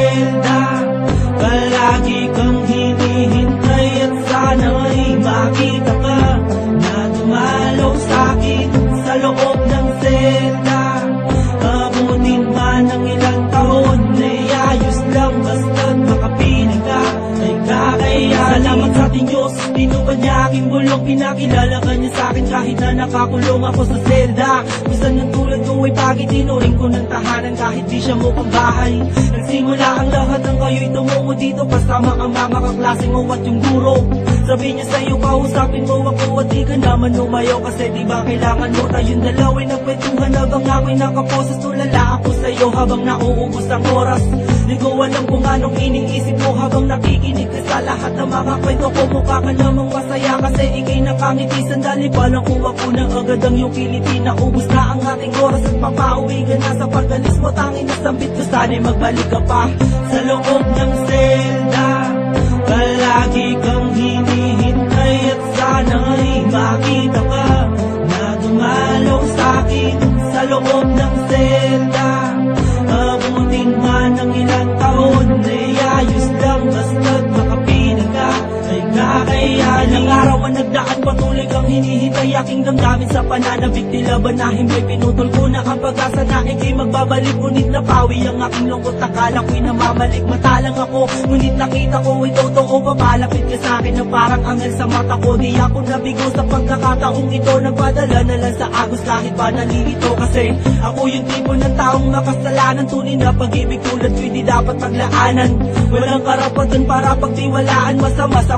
selda. Palagi kang hinihintay at sana'y makita ka na dumalaw sa'kin sa loob ng selda. Abutin man ng ilang taon, ay ayos lang basta't makapiling ka ay kakayanin. Salamat sa ating Diyos, tinupad niya aking bulong. Pinakilala ka niya sa'kin kahit na nakakulong ako sa selda. Minsan ng tulad ko ay pagi tinuring ko ng tahanan kahit di siya mukhang bahay. Nagsimula ang lahat ng kayo'y tumungo dito kasama ang mga kaklase mo at yung guro. Sabi niya sa'yo kausapin mo ako at di ka naman umayaw kasi di ba kailangan mo tayong dalawin nagkwentuhan habang ako'y nakaposes. Tulala ako sa'yo habang nauubos ang oras. Di ko alam kung anong iniisip mo habang nakikinig ka sa lahat ng mga kwento ko. Mukha ka namang masaya kasi ikay nakangiti. Sandali pa lang kung ako na agad ang iyong kiliti. Naubos na ang ating oras at papauwi ka na sa pag-alis mo. Tangin na sambit ko sana'y magbalik ka pa sa loob ng selda. Palagi kang hinihintay at sana'y makita ka na dumalaw sa'kin sa loob ng selda. Abutin man ng ilang taon, ay ayos lang basta't makapiling ka ay kakayanin. Ilang araw ang nagdaan, patuloy kang hinihintay aking damdamin sa pananabik. Tila ba na himlay pinutol ko na ang pag-asa na ikay magbabalik. Ngunit napawi ang aking lungkot, akala ko'y namamalik. Matalang ako, ngunit nakita ko ay totoo. Papalapit ka sa'kin na parang angal sa mata ko. Di ako nabigo sa pagkakataong ito. Nagpadala na lang sa agos kahit pa nalilito. Kasi ako yung tipo ng taong makasalanan. Tunay na pag-ibig tulad ko'y di dapat paglaanan. Walang karapatan para pagtiwalaan.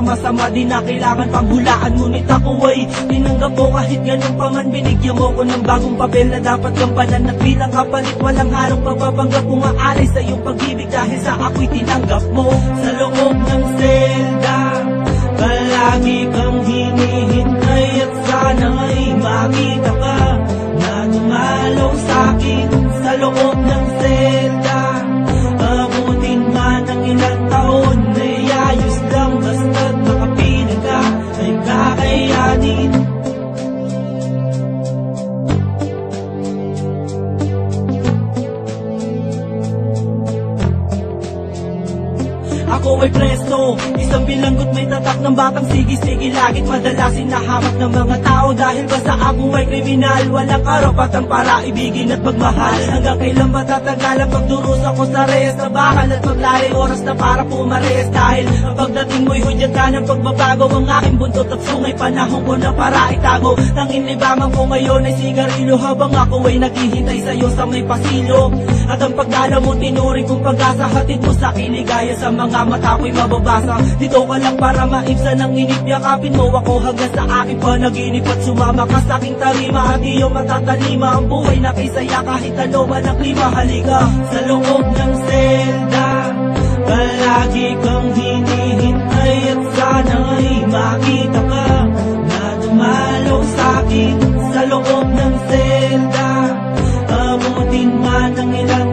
Masama di na kailangan paghulaan. Ngunit ako ay tinanggap ko kahit ganun pa man. Binigyan mo ko ng bagong papel na dapat gampanan. At bilang kapalit walang halong pagpapanggap. Kung aalay sa iyong pag-ibig dahil sa ako'y tinanggap mo sa loob ng selda. Palagi kang hinihintay at sana'y makita ka na dumalaw sa'kin sa loob ng selda. Abutin man ng ilang taon, ay ayos lang basta't makapiling ka ay kakayanin. Ako ay presto, isang bilanggot may tatak ng batang sige-sige. Lagit madalasin na hamak ng mga tao dahil basta ako ay kriminal. Walang karapatan para ibigin at magmahal. Hanggang kailan matatagal ang pagdurusa ko sa rehas na bakal at paglari oras na para pumarehas. Dahil ang pagdating mo'y hudyat ka ng pagbabago. Ang aking buntot at sungay panahon ko na para itago. Tanging libangan ko ngayon ay sigarilyo habang ako ay naghihintay sa'yo sa may pasilyo. At ang pagdala mo tinuring kong pag-asa, hatid mo sa kiligaya sa mga mata ko'y mababasa. Dito ka lang para maibsan ang inip. Yakapin mo ako hanggang sa aking panaginip. At sumama ka sa aking tarima at iyong matatalima. Ang buhay na kaysaya kahit ano man ang klima. Halika sa loob ng selda. Palagi kang hinihintay at sana'y makita ka na dumalaw sa'kin sa loob ng selda. Abutin man ng ilang